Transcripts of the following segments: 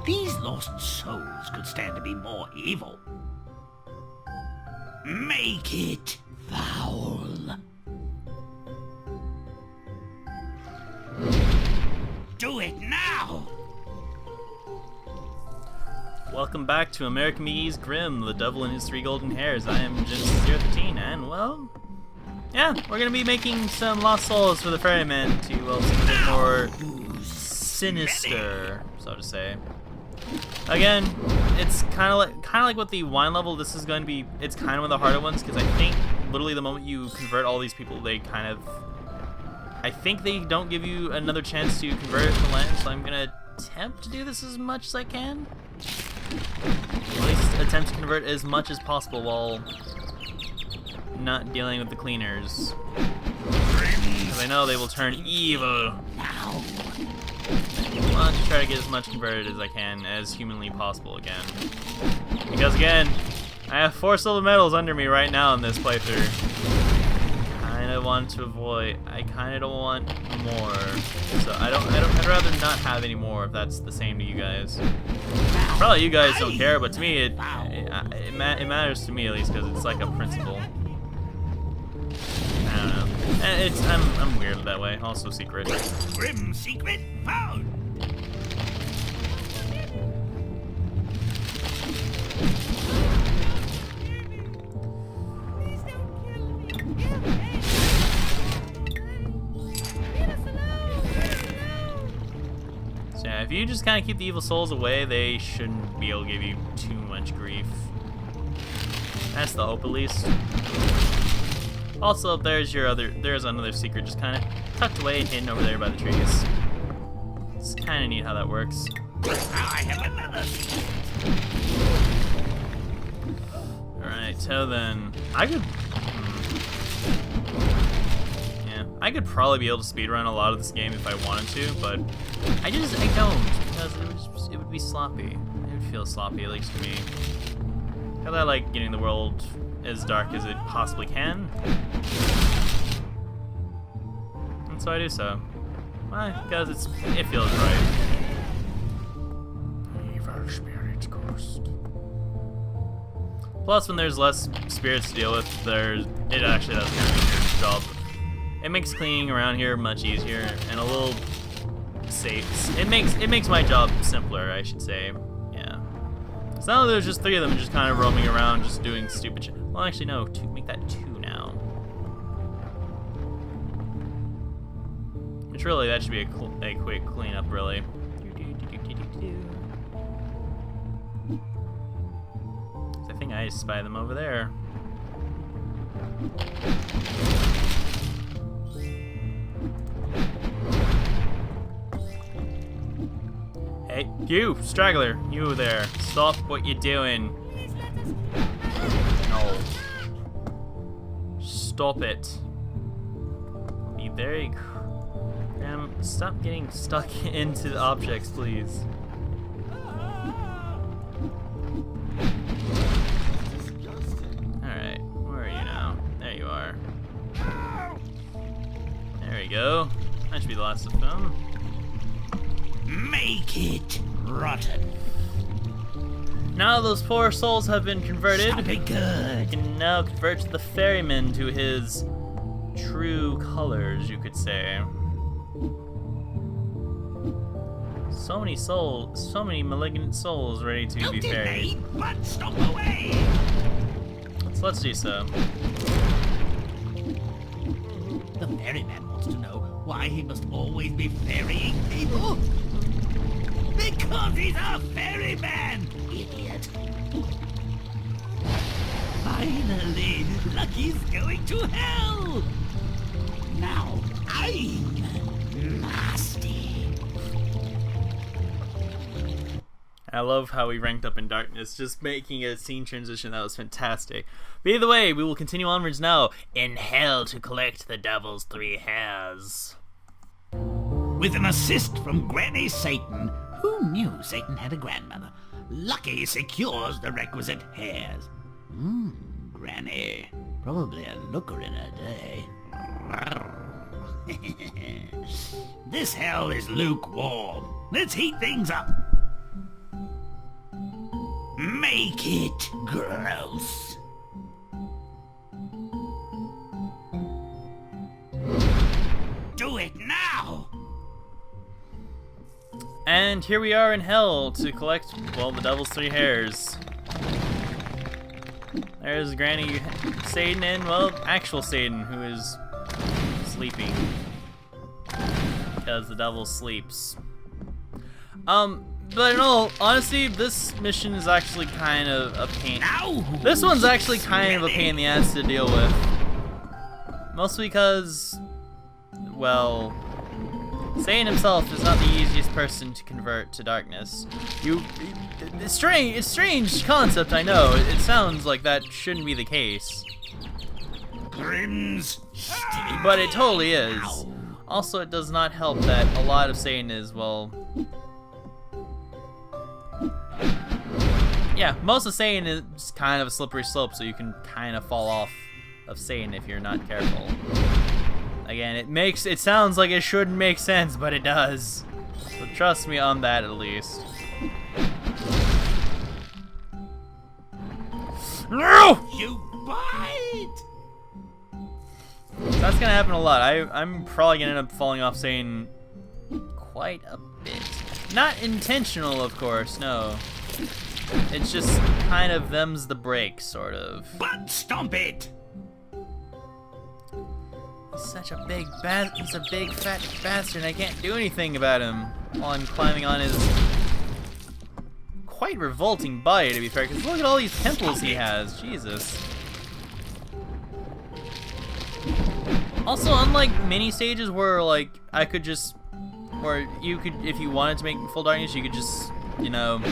These lost souls could stand to be more evil. Make it foul. Do it now! Welcome back to American McGee's Grimm, the devil and his 3 golden hairs. I am Jim013, and well, yeah, we're gonna be making some lost souls for the ferryman to, well, seem a bit more sinister, so to say. Again, it's kind of like with the wine level. This is going to be, it's kind of one of the harder ones, because I think literally the moment you convert all these people, they kind of, I think they don't give you another chance to convert it to land, so I'm gonna attempt to do this as much as I can. At least attempt to convert as much as possible while not dealing with the cleaners, because I know they will turn evil. I want to try to get as much converted as I can, as humanly possible again. Because again, I have 4 silver medals under me right now in this playthrough. I want to avoid. I kind of don't want more, so I'd rather not have any more if that's the same to you guys. Probably you guys don't care, but to me it matters to me at least, because it's like a principle. I don't know. I'm weird that way. Also secret. Grimm secret found. So yeah, if you just kind of keep the evil souls away, they shouldn't be able to give you too much grief. That's the hope, at least. Also, there's another secret just kind of tucked away and hidden over there by the trees. It's kind of neat how that works. I have another. Alright, so then I could probably be able to speedrun a lot of this game if I wanted to, but I don't, because it would be sloppy. It would feel sloppy, at least to me. Because I like getting the world as dark as it possibly can. And so I do so. Why? Because it feels right. Evil spirits ghost. Plus, when there's less spirits to deal with, it actually does kind of make your job. It makes cleaning around here much easier and a little safe. It makes my job simpler, I should say. Yeah. So now there's just 3 of them just kind of roaming around, just doing stupid shit. Well, actually, no. Make that 2 now. Which really, that should be a quick cleanup, really. I think I spy them over there. Hey, you, straggler, you there. Stop what you're doing. No. Stop it. Be very... stop getting stuck into the objects, please. Alright, where are you now? There you are. There we go. That should be the last of them. Make it rotten. Now those 4 souls have been converted. Something good. We can now convert the ferryman to his true colors, you could say. So many souls, so many malignant souls ready to be ferried. But stop away. So let's do so. The ferryman wants to know why he must always be ferrying people. Because he's a ferryman, idiot. Finally, Lucky's going to hell. Now I'm nasty. I love how we ranked up in darkness, just making a scene transition. That was fantastic. But either way, we will continue onwards now in hell to collect the devil's 3 hairs. With an assist from Granny Satan, who knew Satan had a grandmother, Lucky secures the requisite hairs. Granny. Probably a looker in her day. This hell is lukewarm. Let's heat things up. Make it gross. Do it now. And here we are in hell to collect, well, the devil's 3 hairs. There's Granny Satan and, well, actual Satan, who is sleeping. Because the devil sleeps. But in all honesty, this mission is actually kind of a pain. This one's actually kind of a pain in the ass to deal with. Mostly because, well, Satan himself is not the easiest person to convert to darkness. It's a strange concept, I know. It sounds like that shouldn't be the case. Grimm's. But it totally is. Also, it does not help that a lot of Satan is, well... Yeah, most of Satan is kind of a slippery slope, so you can kind of fall off of Satan if you're not careful. Again, it sounds like it shouldn't make sense, but it does. So trust me on that at least. No! You bite! So that's gonna happen a lot. I'm probably gonna end up falling off Satan quite a bit. Not intentional, of course, no. It's just kind of them's the break, sort of. Butt stomp it! He's such a big he's a big fat bastard and I can't do anything about him while I'm climbing on his quite revolting body, to be fair, because look at all these pimples he has, Jesus. Also, unlike mini stages where, like, I could just, or you could, if you wanted to make full darkness, you could just, you know,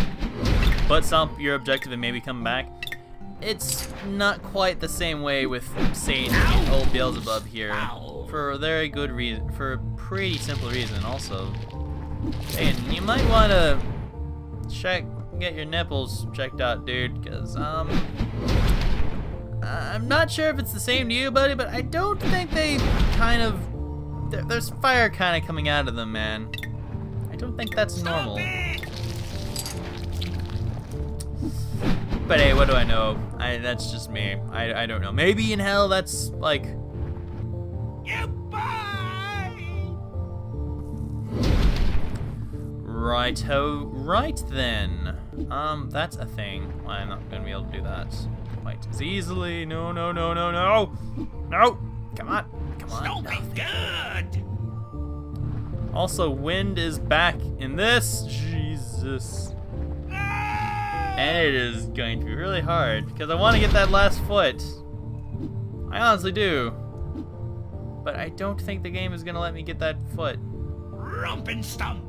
butt stomp your objective and maybe come back. It's not quite the same way with Satan and old Beelzebub here, for a very good reason, for a pretty simple reason. Also, Satan, you might want to get your nipples checked out, dude, because I'm not sure if it's the same to you, buddy, but I don't think they kind of, there's fire kind of coming out of them, man. I don't think that's normal. But hey, what do I know? That's just me. I don't know. Maybe in hell that's like... Righto, right then. That's a thing. I'm not gonna be able to do that quite as easily. No, no, no, no, no! No! Come on, come on. Don't be good! Also, wind is back in this. Jesus. And it is going to be really hard because I want to get that last foot. I honestly do. But I don't think the game is going to let me get that foot. Rump and stump.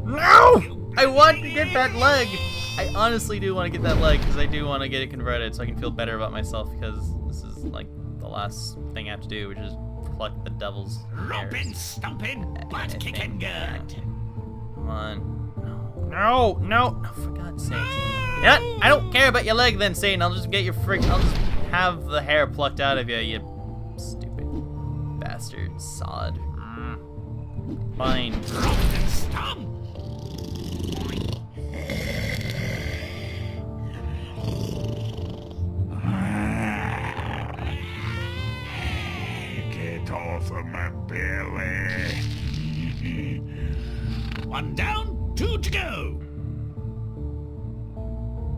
No! I want to get that leg. I honestly do want to get that leg because I do want to get it converted so I can feel better about myself because this is like the last thing I have to do, which is pluck the devil's hairs. Rumpin', stumpin', butt kicking good. Come on. No, no, no, for God's sake. Yeah, I don't care about your leg then, Satan. I'll just get your I'll just have the hair plucked out of you, you stupid bastard sod. Fine. Rumpin' stump. Get off of my belly. One down, 2 to go.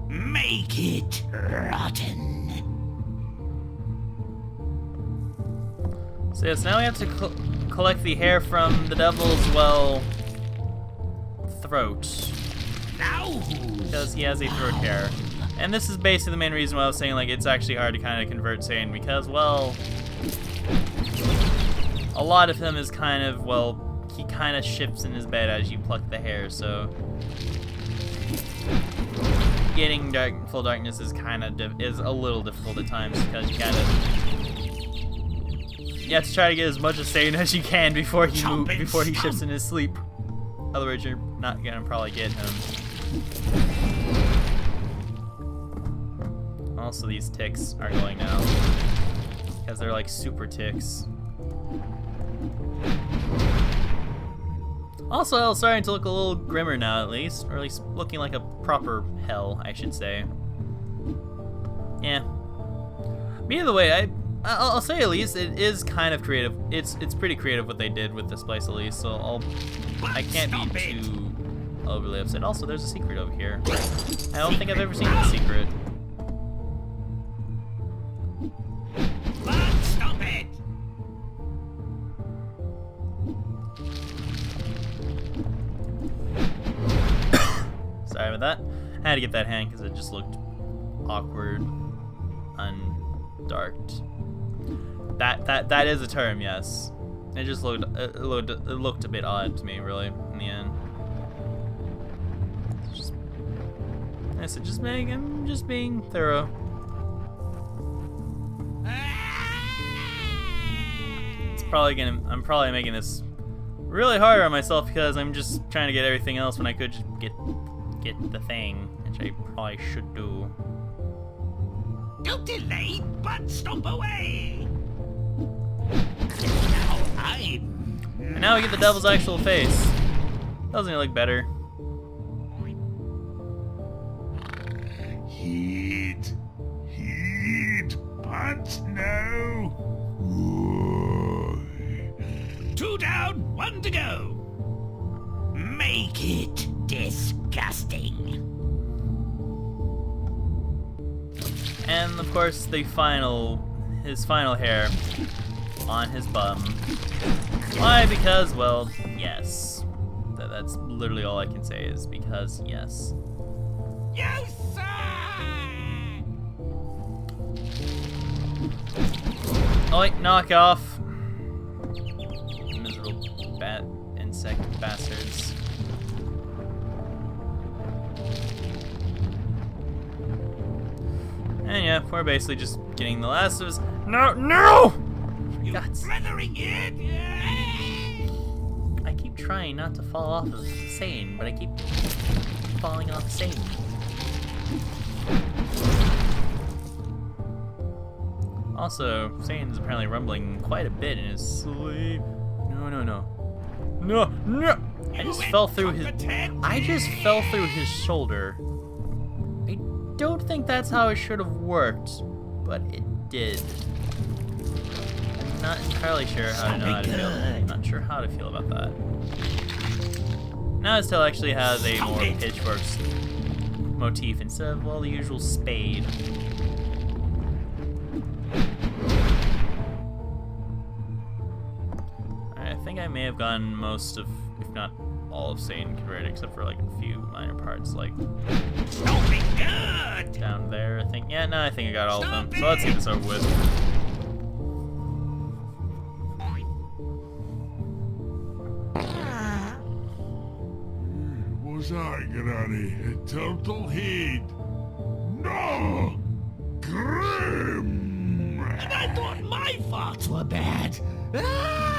Make it rotten. So yes, now we have to collect the hair from the devil's, well, throat. Now. Because he has a throat hair. And this is basically the main reason why I was saying, like, it's actually hard to kind of convert Satan because, well, a lot of him is kind of, well, he kind of shifts in his bed as you pluck the hair, so getting full darkness is kind of is a little difficult at times because you have to try to get as much of Satan as you can before he shifts in his sleep. Otherwise, you're not gonna probably get him. Also, these ticks are going now because they're like super ticks. Also, hell's starting to look a little grimmer now, at least. Or at least looking like a proper hell, I should say. Yeah. But either way, I'll say at least it is kind of creative. It's pretty creative what they did with this place, at least. So I can't be too overly upset. Also, there's a secret over here. I don't think I've ever seen the secret. Stop it! Sorry about that. I had to get that hand because it just looked awkward, undarked. That is a term, yes. It just looked a bit odd to me, really, in the end. I'm just being thorough. I'm probably making this really hard on myself because I'm just trying to get everything else when I could just get the thing, which I probably should do. Don't delay, but stomp away! Now And now we get the devil's actual face. Doesn't it look better? Heat, but no. 2 down, 1 to go. Make it disgusting. And of course, his final hair on his bum. Why? Because, well, yes. That's literally all I can say is because, yes. You suck! Oh wait, knock off. Miserable bat insect bastards. And yeah, we're basically just getting the last of us. No! You Guts. blithering it! I keep trying not to fall off of Satan, but I keep falling off Satan. Also, Satan's apparently rumbling quite a bit in his sleep. No! I just fell through his shoulder. I don't think that's how it should have worked, but it did. I'm not entirely sure how to feel. I'm not sure how to feel about that. Now his tail actually has a more pitchfork motif instead of, well, the usual spade. I think I may have gotten most of, if not all of Satan converted, except for like a few minor parts, like down there, I think. Yeah, no, I think I got all of them. So let's get this over with. Was I granny a turtle head? No! Grimm! And I thought my farts were bad. Ah!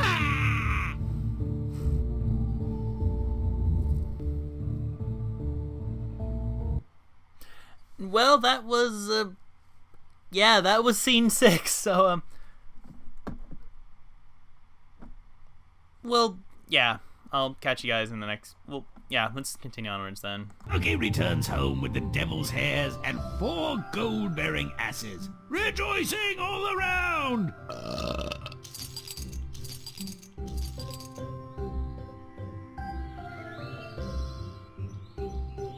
Well, that was, yeah, that was scene 6, so, well, yeah, I'll catch you guys in the next, well, yeah, let's continue onwards then. Plucking returns home with the devil's hairs and 4 gold-bearing asses, rejoicing all around!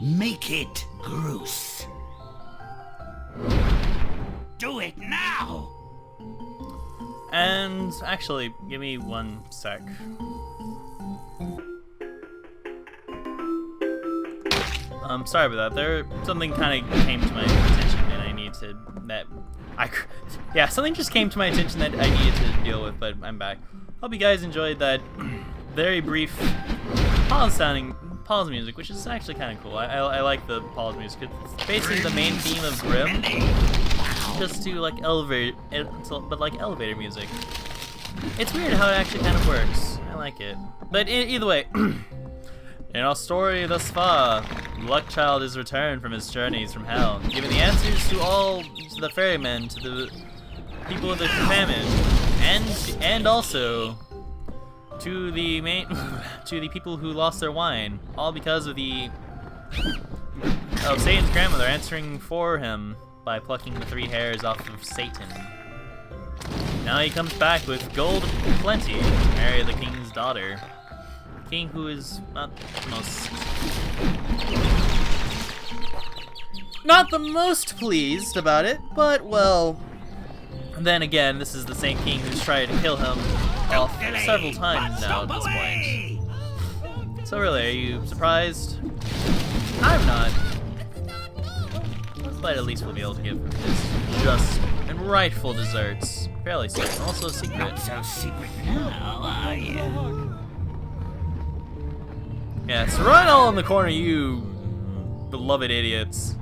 Make it Groose. Do it now! And, actually, give me 1 sec. Sorry about that. Something kind of came to my attention, and I need to. Yeah, something just came to my attention that I needed to deal with, but I'm back. Hope you guys enjoyed that very brief pause music, which is actually kind of cool. I like the pause music. It's basically the main theme of Grimm, just to like elevate it, but like elevator music. It's weird how it actually kind of works. I like it. But either way. In our story thus far, Luckchild is returned from his journeys from hell, giving the answers to the ferrymen, to the people of the famine, and also to the main to the people who lost their wine, all because of Satan's grandmother answering for him by plucking the 3 hairs off of Satan. Now he comes back with gold plenty to marry the king's daughter. The king who is not the most pleased about it, but well, then again, this is the same king who's tried to kill him off several times now at this point. So really, are you surprised? I'm not. But at least we'll be able to give him his just and rightful desserts. Fairly soon. Also secret. Not so secret now, are you? Yeah, so run all in the corner, you beloved idiots.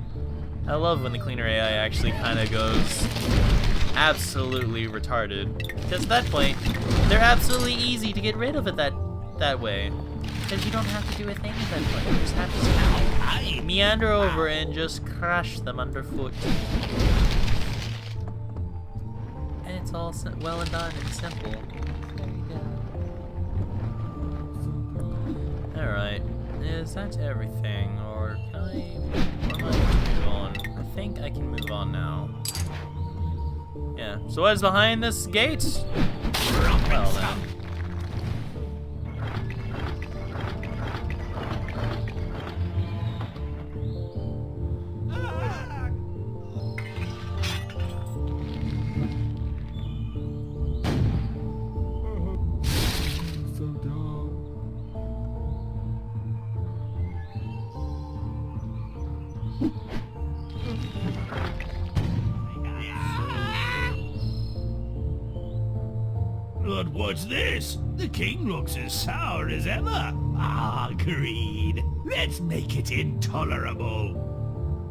I love when the cleaner AI actually kind of goes absolutely retarded. Because at that point, they're absolutely easy to get rid of it that way. Because you don't have to do a thing at that point. You just have to meander over and just crush them underfoot. And it's all well and done and simple. There you go. Alright. Is that everything? Or can I... Or am I gonna move on? I think I can move on now. Yeah. So what is behind this gate? Well then. But what's this? The king looks as sour as ever. Ah, greed. Let's make it intolerable.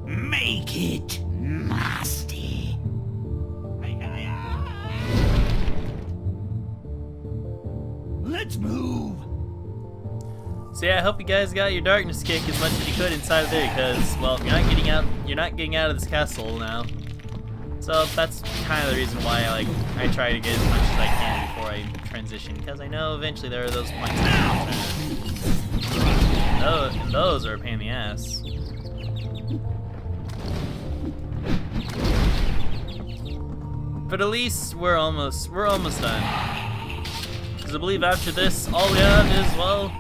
Make it nasty. Let's move. So yeah, I hope you guys got your darkness kick as much as you could inside of there, because, well, you're not getting out of this castle now. So that's kind of the reason why I try to get as much as I can before I transition, because I know eventually there are those points and those are a pain in the ass. But at least we're almost done. Because I believe after this, all we have is, well,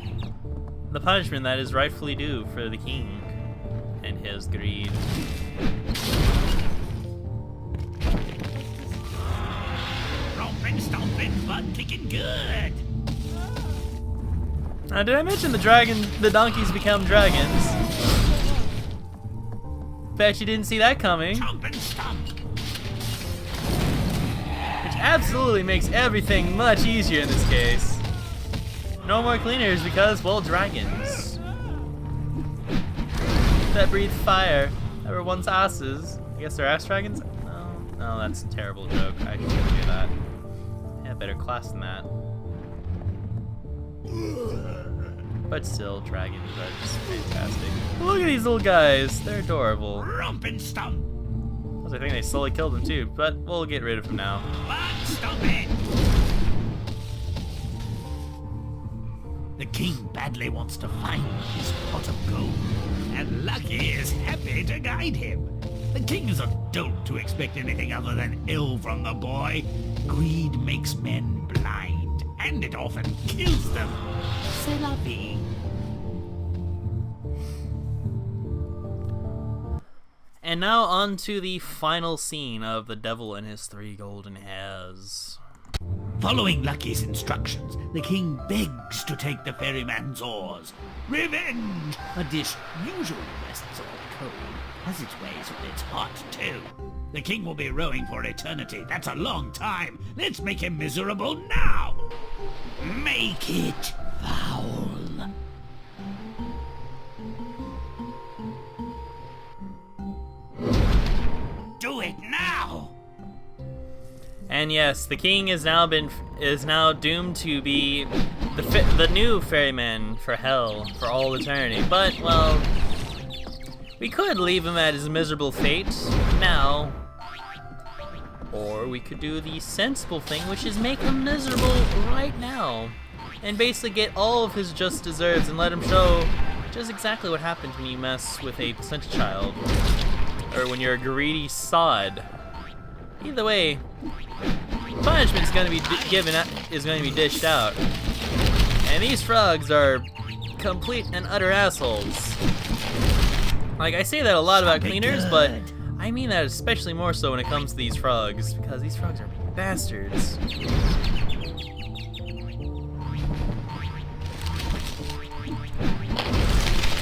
the punishment that is rightfully due for the king and his greed. Stomping, butt kicking good. Did I mention the donkeys become dragons? Bet you didn't see that coming. Stomp and stomp. Which absolutely makes everything much easier in this case. No more cleaners because, well, dragons. That breathe fire. That were once asses. I guess they're ass dragons? No, that's a terrible joke. I shouldn't do that. Better class than that. But still, dragons are just fantastic. Look at these little guys. They're adorable. Rump and stomp. I think they slowly killed them too, but we'll get rid of them now. Butt stomp it. The king badly wants to find his pot of gold, and Lucky is happy to guide him. The king is a dolt to expect anything other than ill from the boy. Greed makes men blind, and it often kills them. C'est la vie. And now on to the final scene of the devil and his 3 golden hairs. Following Lucky's instructions, the king begs to take the ferryman's oars. Revenge! A dish usually rests on cold, has its ways when it's hot too. The king will be rowing for eternity. That's a long time. Let's make him miserable now. Make it foul. Do it now. And yes, the king is now doomed to be the new ferryman for hell for all eternity. But well, we could leave him at his miserable fate now. Or we could do the sensible thing, which is make him miserable right now. and basically get all of his just deserves and let him show just exactly what happens when you mess with a placenta child, or when you're a greedy sod. Either way, punishment is going to be dished out, and these frogs are complete and utter assholes. Like, I say that a lot about cleaners, but I mean that especially more so when it comes to these frogs, because these frogs are bastards.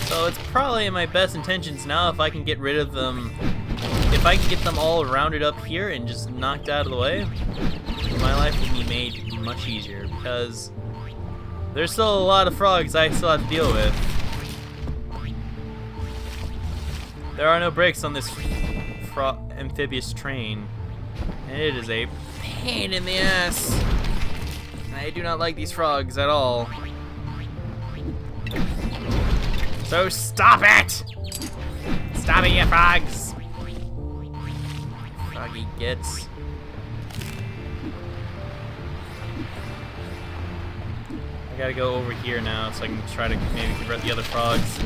So it's probably in my best intentions now if I can get rid of them. If I can get them all rounded up here and just knocked out of the way, my life will be made much easier, because there's still a lot of frogs I still have to deal with. There are no brakes on this amphibious train, and it is a pain in the ass. I do not like these frogs at all. So stop it! Stop it, you frogs! Froggy gets. I gotta go over here now so I can try to maybe convert the other frogs.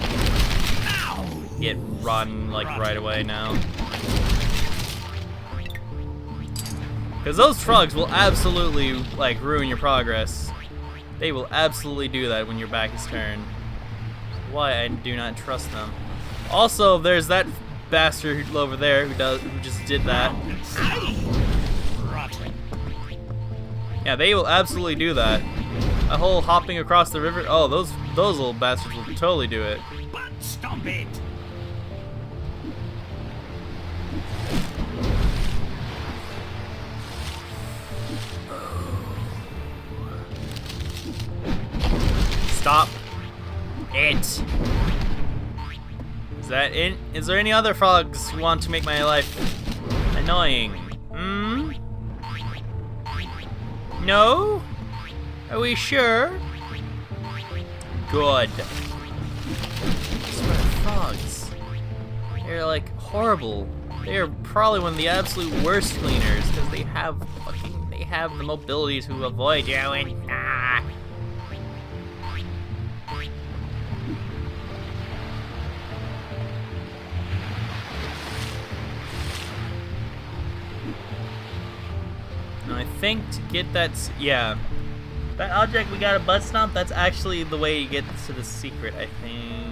Get rotten like right away now. Because those frogs will absolutely like ruin your progress. They will absolutely do that when your back is turned. Why I do not trust them. Also, there's that bastard over there who just did that. Yeah, they will absolutely do that. A whole hopping across the river. Oh, those little bastards will totally do it. But stop it! Stop it. Is that it? Is there any other frogs who want to make my life annoying? Hmm? No? Are we sure? Good. These frogs. They're like horrible. They are probably one of the absolute worst cleaners because they have the mobility to avoid you and I think to get that, yeah, that object we got a butt stomp, that's actually the way you get to the secret, I think.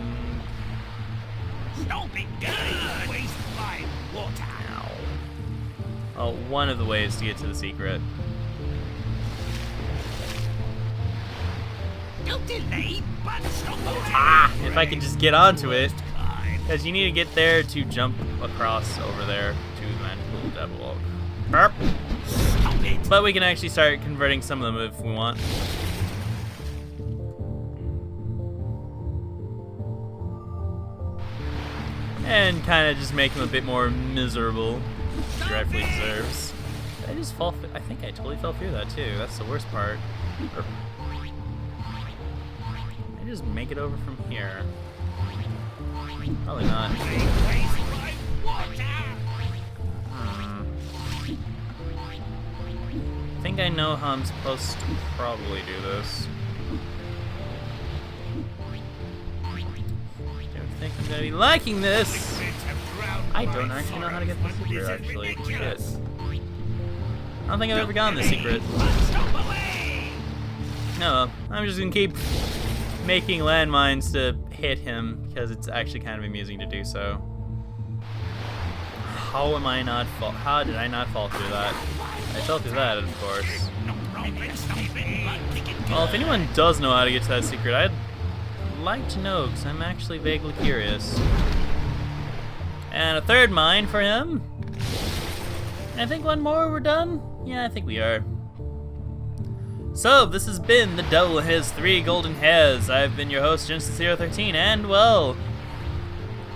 Stop it, girl! Waste my water. Ow. Oh, one of the ways to get to the secret. Don't delay, but stop it. Ah, if I could just get onto it. Because you need to get there to jump across over there to the magical devil. Burp. Stop it. But we can actually start converting some of them if we want. And kind of just make him a bit more miserable. He rightfully deserves. Did I just fall? I think I totally fell through that too. That's the worst part. Or, I just make it over from here. Probably not. Waste my water. I think I know how I'm supposed to probably do this. Don't think I'm gonna be liking this. I don't actually know how to get the secret, actually. Shit. I don't think I've ever gotten the secret. No, I'm just gonna keep making landmines to hit him because it's actually kind of amusing to do so. How did I not fall through that? I fell through that, of course. Well, if anyone does know how to get to that secret, I'd like to know, because I'm actually vaguely curious. And a third mine for him. And I think one more, we're done? Yeah, I think we are. So, this has been The Devil and His 3 Golden Hairs. I've been your host, Genesis013, and, well,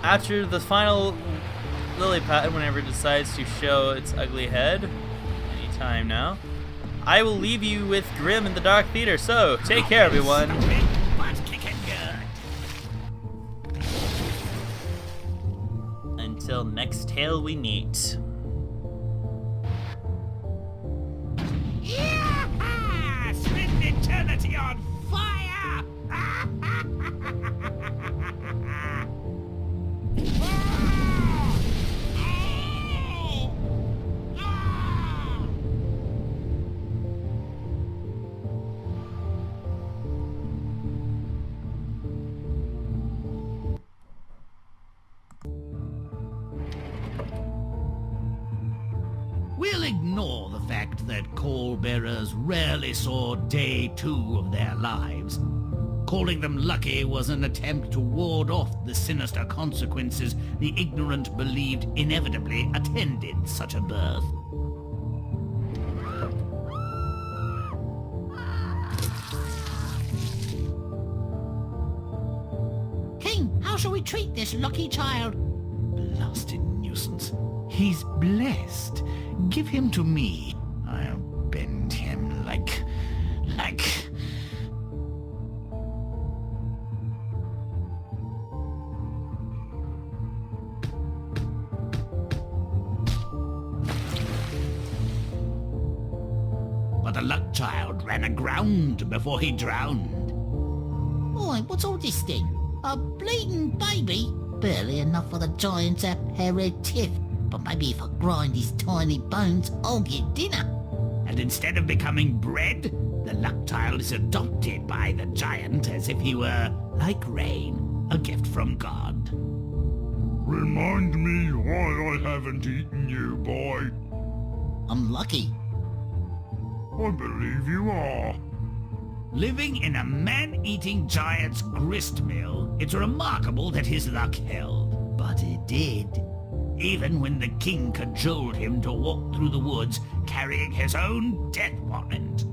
after the final lily pad, whenever it decides to show its ugly head, anytime now, I will leave you with Grimm in the Dark Theater. So, take care, everyone. Until next tale we meet. Yeah! Spend eternity on fire! ignore the fact that coal-bearers rarely saw day 2 of their lives. Calling them lucky was an attempt to ward off the sinister consequences the ignorant believed inevitably attended such a birth. King, how shall we treat this lucky child? Blasted nuisance. He's blessed. Give him to me. I'll bend him like... But the luck child ran aground before he drowned. Oi, what's all this then? A bleeding baby? Barely enough for the giant's aperitif. But maybe if I grind his tiny bones, I'll get dinner. And instead of becoming bred, the luck child is adopted by the giant as if he were, like rain, a gift from God. Remind me why I haven't eaten you, boy. I'm lucky. I believe you are. Living in a man-eating giant's grist mill, it's remarkable that his luck held. But it did. Even when the king cajoled him to walk through the woods carrying his own death warrant.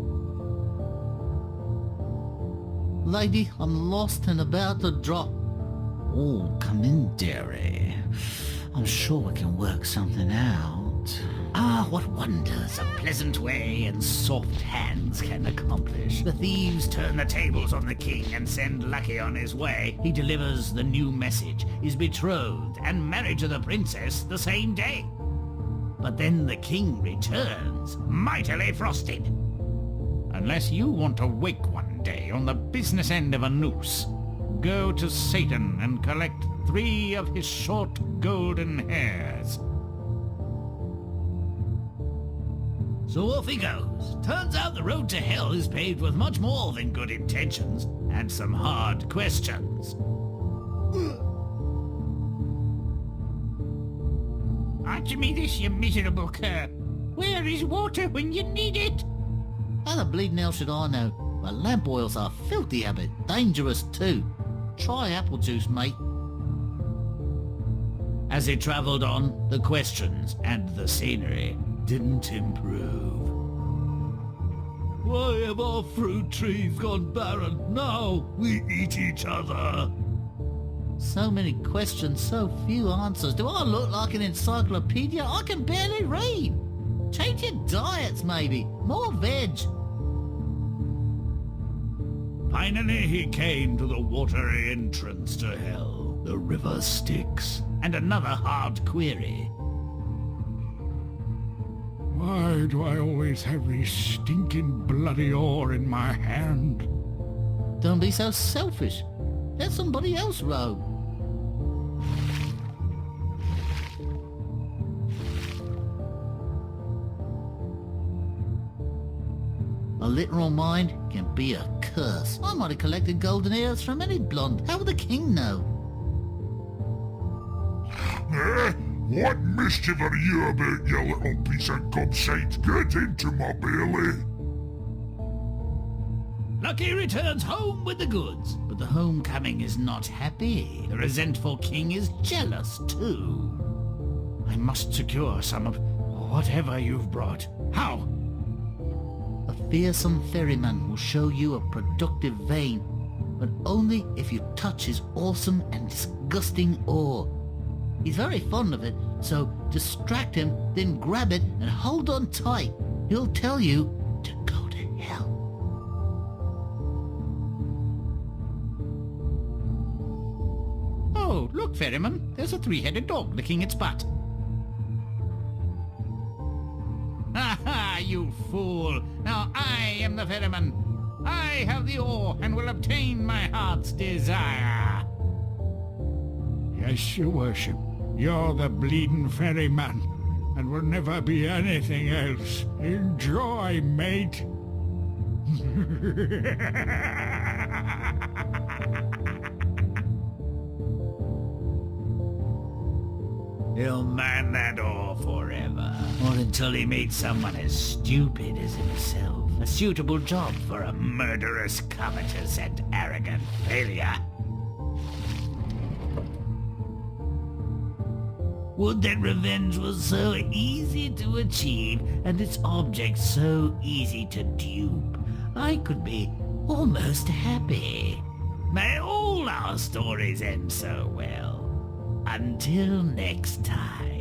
Lady, I'm lost and about to drop. Oh, come in, dearie. I'm sure we can work something out. Ah, what wonders a pleasant way and soft hands can accomplish. The thieves turn the tables on the king and send Lucky on his way. He delivers the new message, is betrothed and married to the princess the same day. But then the king returns, mightily frosted. Unless you want to wake one day on the business end of a noose, go to Satan and collect 3 of his short golden hairs. So off he goes. Turns out the road to hell is paved with much more than good intentions and some hard questions. Answer me this, you miserable cur. Where is water when you need it? How the bleeding hell should I know? But lamp oil's a filthy habit. Dangerous too. Try apple juice, mate. As he travelled on, the questions and the scenery didn't improve. Why have our fruit trees gone barren? Now we eat each other. So many questions, so few answers. Do I look like an encyclopedia? I can barely read. Change your diets, maybe. More veg. Finally he came to the watery entrance to hell, the river Styx, and another hard query. Why do I always have this stinking bloody oar in my hand? Don't be so selfish. Let somebody else row. A literal mind can be a curse. I might have collected golden ears from any blonde. How would the king know? What mischief are you about, you little piece of gobshite? Get into my belly! Lucky returns home with the goods, but the homecoming is not happy. The resentful king is jealous too. I must secure some of whatever you've brought. How? A fearsome ferryman will show you a productive vein, but only if you touch his awesome and disgusting ore. He's very fond of it, so distract him, then grab it and hold on tight. He'll tell you to go to hell. Oh, look, ferryman, there's a 3-headed dog licking its butt. Ha ha, you fool! Now I am the ferryman. I have the oar and will obtain my heart's desire. Yes, your worship. You're the bleeding ferryman, and will never be anything else. Enjoy, mate. He'll man that oar forever. What an Until he meets someone as stupid as himself. A suitable job for a murderous, covetous, and arrogant failure. Would that revenge was so easy to achieve, and its object so easy to dupe. I could be almost happy. May all our stories end so well. Until next time.